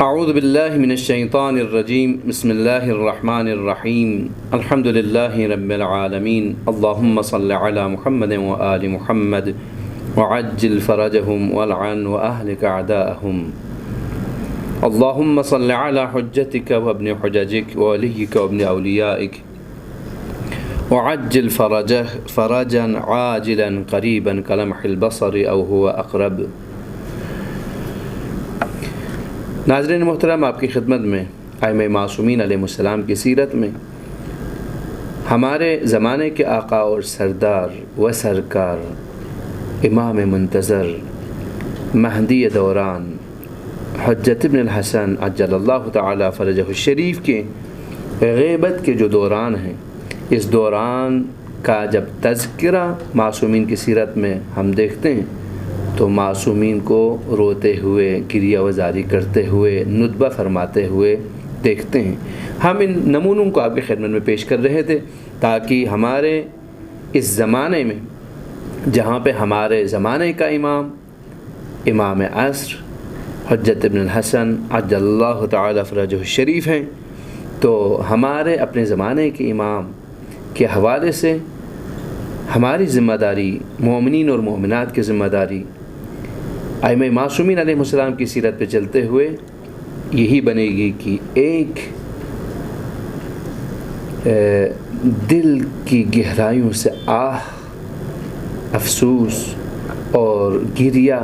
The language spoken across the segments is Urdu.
اعوذ باللہ من الشیطان الرجیم بسم اللہ الرحمن الرحیم الحمد للہ رب العالمین اللہم صل علی محمد وآل محمد وعجل فرجهم والعن واہلک اعداءهم اللہم صل علی حجتک وابن حججک وولیک وابن اولیائک وعجل فرجا عاجلا قریبا کلمح البصر او هو اقرب۔ ناظرین محترم، آپ کی خدمت میں ائمہ معصومین علیہ السلام کی سیرت میں ہمارے زمانے کے آقا اور سردار و سرکار امام منتظر مہدی دوران حجت ابن الحسن عجل اللہ تعالی فرجہ الشریف کے غیبت کے جو دوران ہیں، اس دوران کا جب تذکرہ معصومین کی سیرت میں ہم دیکھتے ہیں تو معصومین کو روتے ہوئے، گریہ وزاری کرتے ہوئے، ندبہ فرماتے ہوئے دیکھتے ہیں۔ ہم ان نمونوں کو آپ کی خدمت میں پیش کر رہے تھے تاکہ ہمارے اس زمانے میں، جہاں پہ ہمارے زمانے کا امام عصر حجت ابن الحسن عجل اللہ تعالی فرجہ الشریف ہیں، تو ہمارے اپنے زمانے کے امام کے حوالے سے ہماری ذمہ داری، مومنین اور مومنات کی ذمہ داری، ائمہ معصومین علیہ السلام کی سیرت پہ چلتے ہوئے یہی بنے گی کہ ایک دل کی گہرائیوں سے افسوس اور گریہ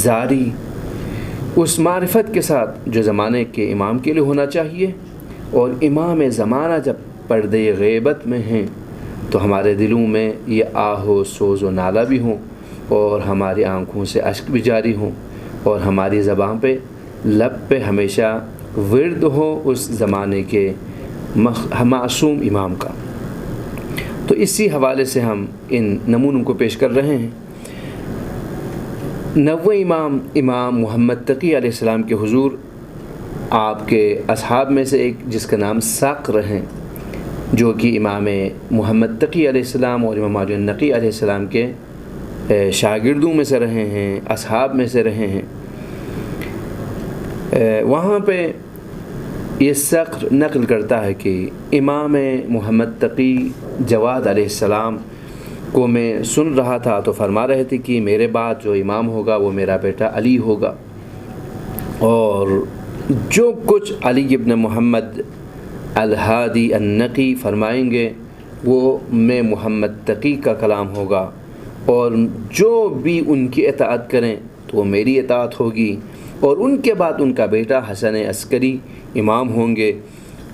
زاری اس معرفت کے ساتھ جو زمانے کے امام کے لیے ہونا چاہیے، اور امام زمانہ جب پردے غیبت میں ہیں تو ہمارے دلوں میں یہ آہ و سوز و نالہ بھی ہوں، اور ہماری آنکھوں سے اشک بھی جاری ہوں، اور ہماری زبان پہ، لب پہ ہمیشہ ورد ہو اس زمانے کے معصوم امام کا۔ تو اسی حوالے سے ہم ان نمونوں کو پیش کر رہے ہیں۔ 90 امام محمد تقی علیہ السلام کے حضور، آپ کے اصحاب میں سے ایک جس کا نام ثاقر ہیں، جو کہ امام محمد تقی علیہ السلام اور امام علی النقی علیہ السلام کے شاگردوں میں سے رہے ہیں، اصحاب میں سے رہے ہیں۔ وہاں پہ یہ ثاقر نقل کرتا ہے کہ امام محمد تقی جواد علیہ السلام کو میں سن رہا تھا تو فرما رہے تھے کہ میرے بعد جو امام ہوگا وہ میرا بیٹا علی ہوگا، اور جو کچھ علی ابن محمد الہادی النقی فرمائیں گے وہ میں محمد تقی کا کلام ہوگا، اور جو بھی ان کی اطاعت کریں تو وہ میری اطاعت ہوگی، اور ان کے بعد ان کا بیٹا حسن عسکری امام ہوں گے،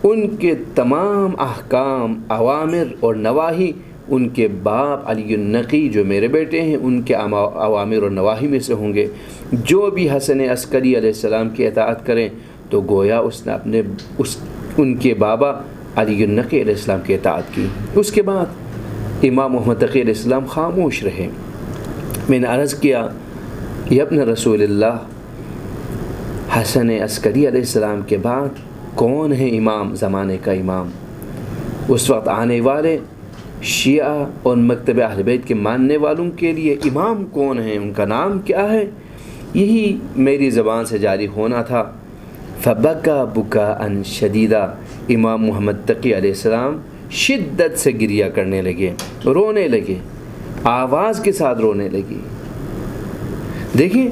ان کے تمام احکام، اوامر اور نواہی ان کے باپ علی النقی جو میرے بیٹے ہیں ان کے اوامر اور نواہی میں سے ہوں گے۔ جو بھی حسن عسکری علیہ السلام کی اطاعت کریں تو گویا اس نے ان کے بابا علی النقی علیہ السلام کی اطاعت کی۔ اس کے بعد امام محمد تقی علیہ السلام خاموش رہے۔ میں نے عرض کیا، یا ابن رسول اللہ، حسن عسکری علیہ السلام کے بعد کون ہے امام، زمانے کا امام؟ اس وقت آنے والے شیعہ اور مکتب اہل بیت کے ماننے والوں کے لیے امام کون ہیں، ان کا نام کیا ہے؟ یہی میری زبان سے جاری ہونا تھا۔ فبکا بکاء شدیدا، امام محمد تقی علیہ السلام شدت سے گریہ کرنے لگے، رونے لگے، آواز کے ساتھ رونے لگے۔ دیکھیں،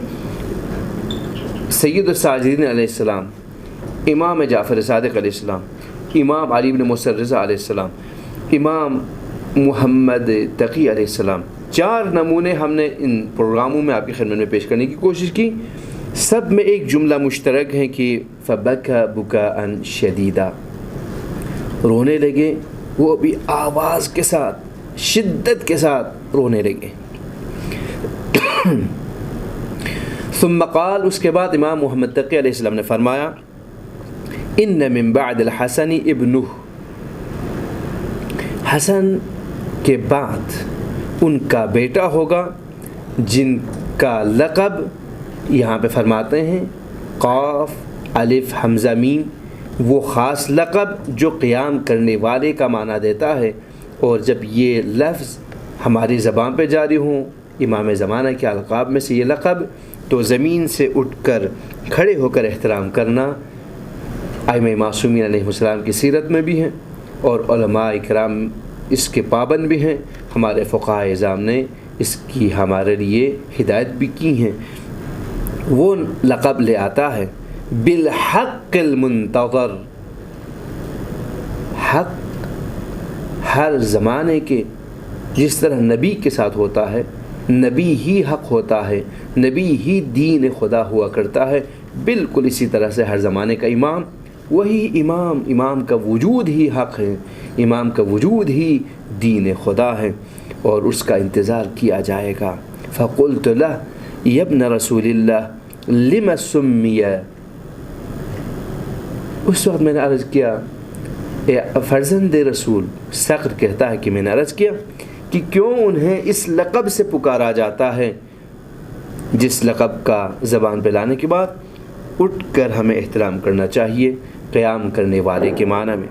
سید الساجدین علیہ السلام، امام جعفر صادق علیہ السلام، امام علی بن موسیٰ رضا علیہ السلام، امام محمد تقی علیہ السلام، 4 نمونے ہم نے ان پروگراموں میں آپ کی خدمت میں پیش کرنے کی کوشش کی۔ سب میں ایک جملہ مشترک ہے کہ فبکا بکاء شدیدا، رونے لگے، وہ بھی آواز کے ساتھ، شدت کے ساتھ رونے لگے۔ ثم قال، اس کے بعد امام محمد تقی علیہ السلام نے فرمایا، ان من بعد الحسن ابنہ، حسن کے بعد ان کا بیٹا ہوگا جن کا لقب یہاں پہ فرماتے ہیں قاف الف حمزہ میم، وہ خاص لقب جو قیام کرنے والے کا معنی دیتا ہے، اور جب یہ لفظ ہماری زبان پہ جاری ہوں، امام زمانہ کے القاب میں سے یہ لقب تو زمین سے اٹھ کر کھڑے ہو کر احترام کرنا ائمہ معصومین علیہ السلام کی سیرت میں بھی ہیں، اور علماء کرام اس کے پابند بھی ہیں۔ ہمارے فقہاء اعظام نے اس کی ہمارے لیے ہدایت بھی کی ہیں۔ وہ لقب لے آتا ہے بالحق المنتظر، حق ہر زمانے کے جس طرح نبی کے ساتھ ہوتا ہے، نبی ہی حق ہوتا ہے، نبی ہی دین خدا ہوا کرتا ہے، بالکل اسی طرح سے ہر زمانے کا امام وہی امام کا وجود ہی حق ہے، امام کا وجود ہی دین خدا ہے، اور اس کا انتظار کیا جائے گا۔ فقلت له یا ابن رسول اللہ لم سمی، اس وقت میں نے عرض کیا اے فرزند رسول، صقر کہتا ہے کہ میں نے عرض کیا کہ کیوں انہیں اس لقب سے پکارا جاتا ہے، جس لقب کا زبان پہ لانے کے بعد اٹھ کر ہمیں احترام کرنا چاہیے، قیام کرنے والے کے معنی میں۔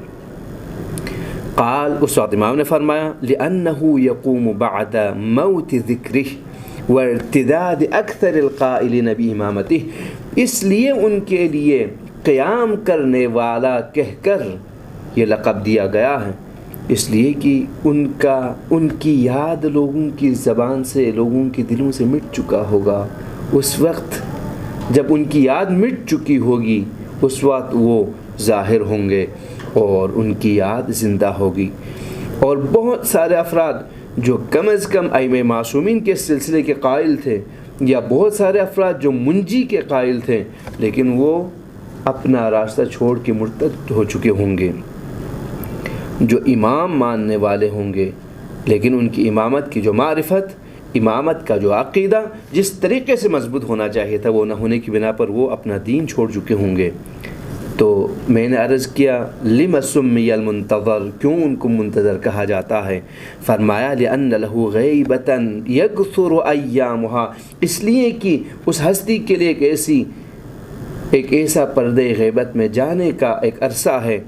قال، اس وقت امام نے فرمایا لأنه يقوم بعد موت ذکرہ وارتداد اکثر القائلین بامامته، اس لیے ان کے لیے قیام کرنے والا کہہ کر یہ لقب دیا گیا ہے، اس لیے کہ ان کی یاد لوگوں کی زبان سے، لوگوں کے دلوں سے مٹ چکا ہوگا۔ اس وقت جب ان کی یاد مٹ چکی ہوگی، اس وقت وہ ظاہر ہوں گے اور ان کی یاد زندہ ہوگی۔ اور بہت سارے افراد جو کم از کم ائمہ معصومین کے سلسلے کے قائل تھے، یا بہت سارے افراد جو منجی کے قائل تھے، لیکن وہ اپنا راستہ چھوڑ کے مرتد ہو چکے ہوں گے۔ جو امام ماننے والے ہوں گے، لیکن ان کی امامت کی جو معرفت، امامت کا جو عقیدہ جس طریقے سے مضبوط ہونا چاہیے تھا، وہ نہ ہونے کی بنا پر وہ اپنا دین چھوڑ چکے ہوں گے۔ تو میں نے عرض کیا لم سمی المنتظر، کیوں ان کو منتظر کہا جاتا ہے؟ فرمایا لأن له غیبتا یکثر ایامها، اس لیے کہ اس ہستی کے لیے ایک ایسا پردے غیبت میں جانے کا ایک عرصہ ہے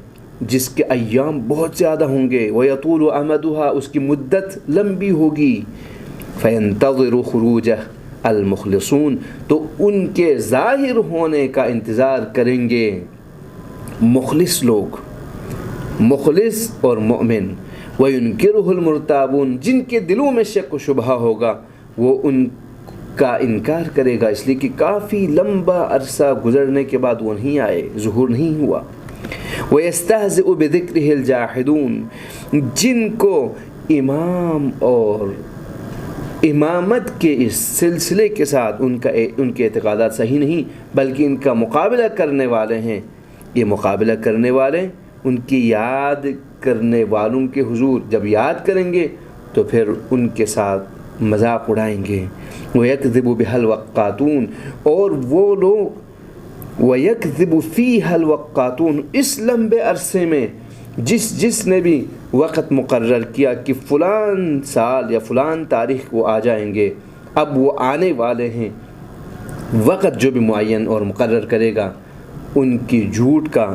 جس کے ایام بہت زیادہ ہوں گے، ویطول امدها، اس کی مدت لمبی ہوگی، فینتظر خروجہ المخلصون، تو ان کے ظاہر ہونے کا انتظار کریں گے مخلص لوگ، مخلص اور مؤمن، وینکرہ المرتابون، جن کے دلوں میں شک و شبہ ہوگا وہ ان کا انکار کرے گا، اس لیے کہ کافی لمبا عرصہ گزرنے کے بعد وہ نہیں آئے، ظہور نہیں ہوا۔ وَيَسْتَهْزِئُ بِذِكْرِهِ الْجَاحِدُونَ، جن کو امام اور امامت کے اس سلسلے کے ساتھ ان کے اعتقادات صحیح نہیں، بلکہ ان کا مقابلہ کرنے والے ہیں، یہ مقابلہ کرنے والے ان کی یاد کرنے والوں کے حضور جب یاد کریں گے تو پھر ان کے ساتھ مذاق اڑائیں گے۔ وَيَكْذِبُ بِهَا الْوَقَّاتُونَ، اور وہ لوگ وَيَكْذِبُ فِيهَا الْوَقَّاتُونَ، اس لمبے عرصے میں جس نے بھی وقت مقرر کیا کہ فلان سال یا فلان تاریخ کو آ جائیں گے، اب وہ آنے والے ہیں، وقت جو بھی معین اور مقرر کرے گا ان کی جھوٹ کا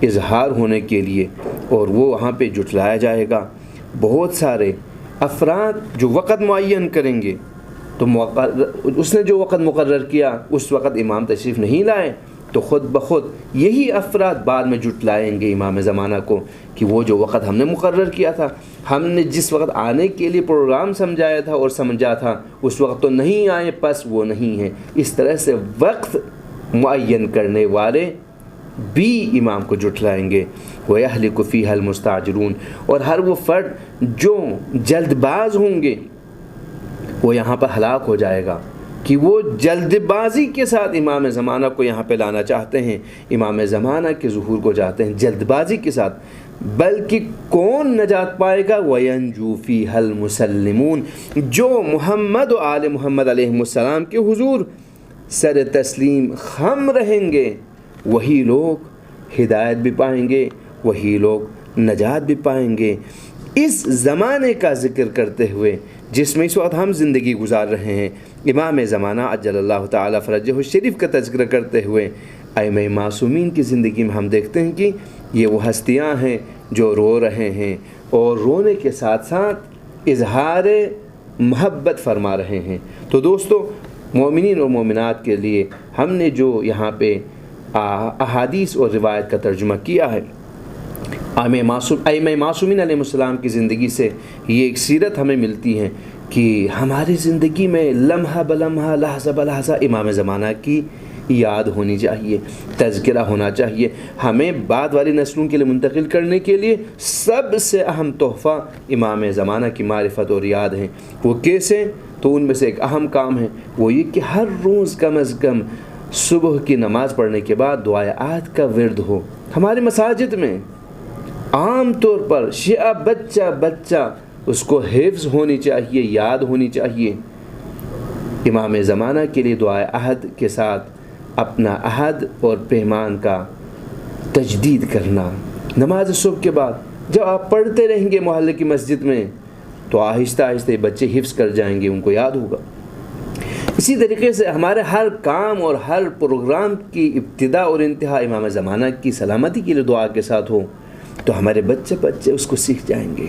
اظہار ہونے کے لیے، اور وہ وہاں پہ جھٹلایا جائے گا۔ بہت سارے افراد جو وقت معین کریں گے، تو اس نے جو وقت مقرر کیا اس وقت امام تشریف نہیں لائے، تو خود بخود یہی افراد بعد میں جھٹلائیں گے امام زمانہ کو کہ وہ جو وقت ہم نے مقرر کیا تھا، ہم نے جس وقت آنے کے لیے پروگرام سمجھایا تھا اور سمجھا تھا، اس وقت تو نہیں آئے، پس وہ نہیں ہیں۔ اس طرح سے وقت معین کرنے والے بھی امام کو جھٹلائیں گے۔ وَيَهْلِكُ فِيهَا الْمُسْتَعْجِلُونَ، اور ہر وہ فرد جو جلد باز ہوں گے وہ یہاں پر ہلاک ہو جائے گا، کہ وہ جلد بازی کے ساتھ امام زمانہ کو یہاں پہ لانا چاہتے ہیں، امام زمانہ کے ظہور کو چاہتے ہیں جلد بازی کے ساتھ، بلکہ کون نجات پائے گا؟ وَيَنْجُو فِيهَا الْمُسَلِّمُونَ، جو محمد و آل محمد علیہ السلام کے حضور سر تسلیم خم رہیں گے، وہی لوگ ہدایت بھی پائیں گے، وہی لوگ نجات بھی پائیں گے۔ اس زمانے کا ذکر کرتے ہوئے جس میں اس وقت ہم زندگی گزار رہے ہیں، امام زمانہ عجل اللہ تعالیٰ فرجہ الشریف کا تذکرہ کرتے ہوئے ائمہ معصومین کی زندگی میں ہم دیکھتے ہیں کہ یہ وہ ہستیاں ہیں جو رو رہے ہیں، اور رونے کے ساتھ ساتھ اظہار محبت فرما رہے ہیں۔ تو دوستو، مومنین اور مومنات کے لیے ہم نے جو یہاں پہ احادیث اور روایت کا ترجمہ کیا ہے، ائمہ معصومین علیہ السلام کی زندگی سے یہ ایک سیرت ہمیں ملتی ہے کہ ہماری زندگی میں لمحہ بلمحہ، لحظہ بلحظہ امام زمانہ کی یاد ہونی چاہیے، تذکرہ ہونا چاہیے۔ ہمیں بعد والی نسلوں کے لیے منتقل کرنے کے لیے سب سے اہم تحفہ امام زمانہ کی معرفت اور یاد ہیں۔ وہ کیسے؟ تو ان میں سے ایک اہم کام ہے وہ یہ کہ ہر روز کم از کم صبح کی نماز پڑھنے کے بعد دعائے عہد کا ورد ہو۔ ہمارے مساجد میں عام طور پر شیعہ بچہ اس کو حفظ ہونی چاہیے، یاد ہونی چاہیے۔ امام زمانہ کے لیے دعائے عہد کے ساتھ اپنا عہد اور پیمان کا تجدید کرنا۔ نماز صبح کے بعد جب آپ پڑھتے رہیں گے محلے کی مسجد میں تو آہستہ آہستہ بچے حفظ کر جائیں گے، ان کو یاد ہوگا۔ اسی طریقے سے ہمارے ہر کام اور ہر پروگرام کی ابتدا اور انتہا امام زمانہ کی سلامتی کے لیے دعا کے ساتھ ہو تو ہمارے بچے اس کو سیکھ جائیں گے۔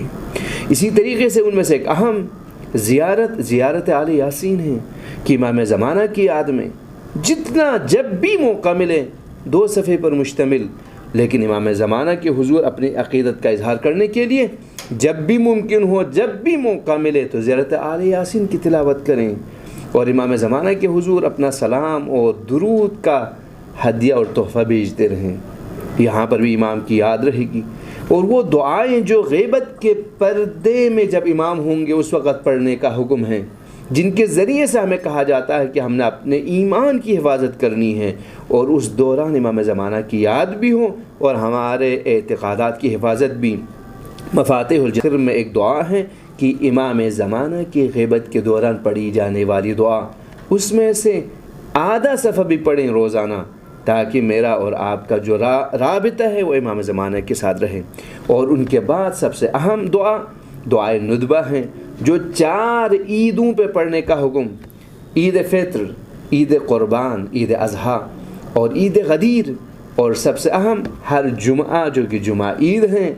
اسی طریقے سے ان میں سے ایک اہم زیارت آل یاسین ہے کہ امام زمانہ کی یاد میں جتنا جب بھی موقع ملے 2 صفحے پر مشتمل لیکن امام زمانہ کے حضور اپنی عقیدت کا اظہار کرنے کے لیے جب بھی ممکن ہو، جب بھی موقع ملے تو زیارت آل یاسین کی تلاوت کریں اور امام زمانہ کے حضور اپنا سلام اور درود کا ہدیہ اور تحفہ بھیجتے رہیں۔ یہاں پر بھی امام کی یاد رہے گی، اور وہ دعائیں جو غیبت کے پردے میں جب امام ہوں گے اس وقت پڑھنے کا حکم ہے، جن کے ذریعے سے ہمیں کہا جاتا ہے کہ ہم نے اپنے ایمان کی حفاظت کرنی ہے، اور اس دوران امام زمانہ کی یاد بھی ہو اور ہمارے اعتقادات کی حفاظت بھی۔ مفاتیح الجسر میں ایک دعا ہے کہ امام زمانہ کی غیبت کے دوران پڑھی جانے والی دعا، اس میں سے آدھا صفحہ بھی پڑھیں روزانہ تاکہ میرا اور آپ کا جو رابطہ ہے وہ امام زمانہ کے ساتھ رہے۔ اور ان کے بعد سب سے اہم دعائے ندبہ ہیں جو 4 عیدوں پہ پڑھنے کا حکم، عید فطر، عید قربان، عید اضحیٰ اور عید غدیر، اور سب سے اہم ہر جمعہ جو کہ جمعہ عید ہیں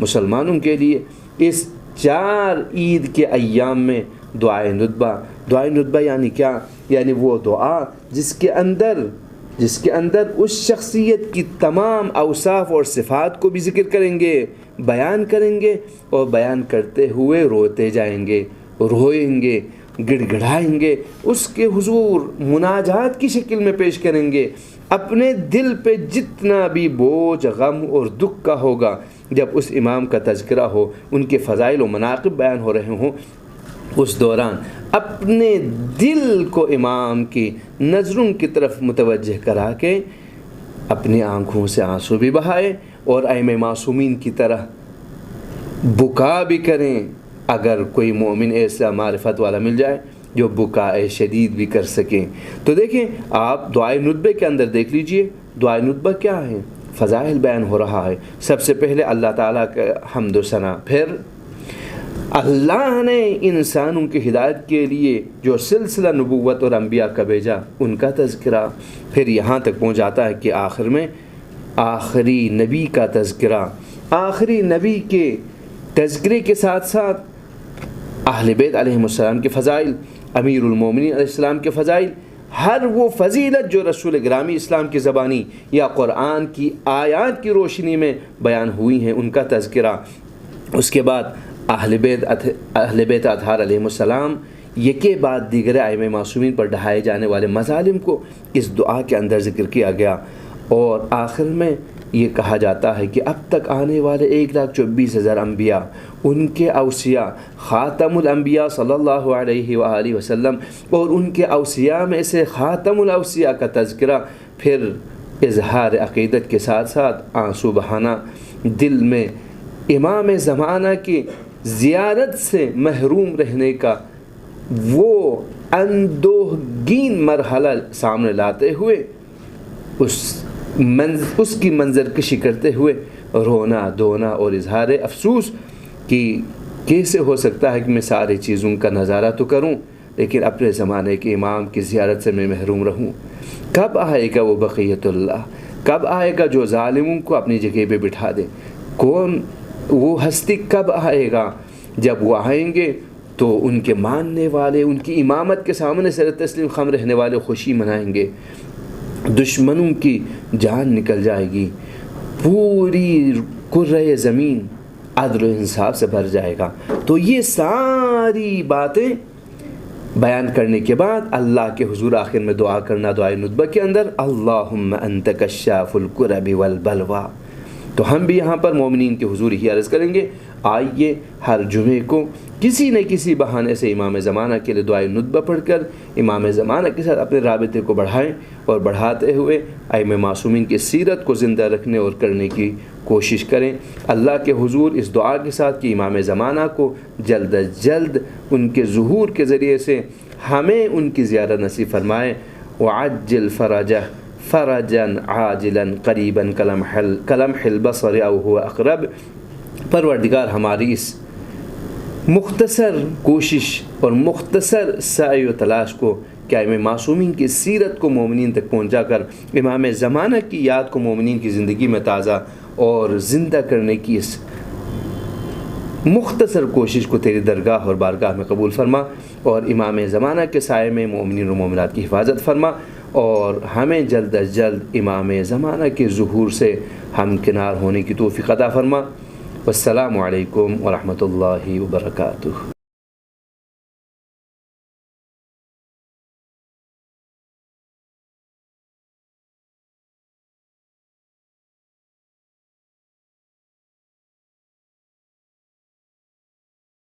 مسلمانوں کے لیے، اس 4 عید کے ایام میں دعائے ندبہ یعنی کیا؟ یعنی وہ دعا جس کے اندر اس شخصیت کی تمام اوصاف اور صفات کو بھی ذکر کریں گے، بیان کریں گے، اور بیان کرتے ہوئے روتے جائیں گے، روئیں گے، گڑ گڑائیں گے، اس کے حضور مناجات کی شکل میں پیش کریں گے۔ اپنے دل پہ جتنا بھی بوجھ، غم اور دکھ کا ہوگا، جب اس امام کا تذکرہ ہو، ان کے فضائل و مناقب بیان ہو رہے ہوں، اس دوران اپنے دل کو امام کی نظروں کی طرف متوجہ کرا کے اپنی آنکھوں سے آنسو بھی بہائے اور ائمہ معصومین کی طرح بکا بھی کریں۔ اگر کوئی مومن ایسا معرفت والا مل جائے جو بکائے شدید بھی کر سکیں تو دیکھیں آپ دعائے ندبہ کے اندر دیکھ لیجئے دعائے ندبہ کیا ہے، فضائل بیان ہو رہا ہے۔ سب سے پہلے اللہ تعالیٰ کا حمد و ثنا، پھر اللہ نے انسانوں کی ہدایت کے لیے جو سلسلہ نبوت اور انبیاء کا بھیجا ان کا تذکرہ، پھر یہاں تک پہنچ جاتا ہے کہ آخر میں آخری نبی کا تذکرہ، آخری نبی کے تذکرے کے ساتھ ساتھ اہل بیت علیہم السلام کے فضائل، امیر المومنین علیہ السلام کے فضائل، ہر وہ فضیلت جو رسول گرامی اسلام کی زبانی یا قرآن کی آیات کی روشنی میں بیان ہوئی ہیں ان کا تذکرہ۔ اس کے بعد اہل بیت اطہار علیہم السلام یکے بعد دیگر ائمہ معصومین پر ڈھائے جانے والے مظالم کو اس دعا کے اندر ذکر کیا گیا، اور آخر میں یہ کہا جاتا ہے کہ اب تک آنے والے 1,24,000 انبیاء، ان کے اوصیاء، خاتم الانبیاء صلی اللہ علیہ وآلہ وسلم اور ان کے اوصیاء میں سے خاتم الاوصیاء کا تذکرہ، پھر اظہار عقیدت کے ساتھ ساتھ آنسو بہانا، دل میں امام زمانہ کی زیارت سے محروم رہنے کا وہ اندوہگین مرحلہ سامنے لاتے ہوئے اس کی منظر کشی کرتے ہوئے رونا دھونا اور اظہار افسوس کہ کیسے ہو سکتا ہے کہ میں ساری چیزوں کا نظارہ تو کروں لیکن اپنے زمانے کے امام کی زیارت سے میں محروم رہوں۔ کب آئے گا وہ بقیت اللہ؟ کب آئے گا جو ظالموں کو اپنی جگہ پہ بٹھا دے؟ کون وہ ہستی کب آئے گا؟ جب وہ آئیں گے تو ان کے ماننے والے ان کی امامت کے سامنے سر تسلیم خم رہنے والے خوشی منائیں گے، دشمنوں کی جان نکل جائے گی، پوری کرۂ زمین عدل و انصاف سے بھر جائے گا۔ تو یہ ساری باتیں بیان کرنے کے بعد اللہ کے حضور آخر میں دعا کرنا، دعائے ندبہ کے اندر اللہم انت کشاف الکرب والبلوا۔ تو ہم بھی یہاں پر مومنین کے حضور ہی عرض کریں گے، آئیے ہر جمعے کو کسی نہ کسی بہانے سے امام زمانہ کے لیے دعائے ندبہ پڑھ کر امام زمانہ کے ساتھ اپنے رابطے کو بڑھائیں، اور بڑھاتے ہوئے ائمہ معصومین کی سیرت کو زندہ رکھنے اور کرنے کی کوشش کریں۔ اللہ کے حضور اس دعا کے ساتھ کہ امام زمانہ کو جلد از جلد ان کے ظہور کے ذریعے سے ہمیں ان کی زیارت نصیب فرمائے۔ وعجل فرجہ فرجا عاجلا قریبا کلمح البصر او هو اقرب۔ پروردگار ہماری اس مختصر کوشش اور مختصر سعی و تلاش کو کہ امام معصومین کی سیرت کو مومنین تک پہنچا کر امام زمانہ کی یاد کو مومنین کی زندگی میں تازہ اور زندہ کرنے کی اس مختصر کوشش کو تیری درگاہ اور بارگاہ میں قبول فرما، اور امام زمانہ کے سائے میں مومنین و مومنات کی حفاظت فرما، اور ہمیں جلد از جلد امام زمانہ کے ظہور سے ہمکنار ہونے کی توفیق عطا فرما۔ والسلام علیکم ورحمۃ اللہ وبرکاتہ۔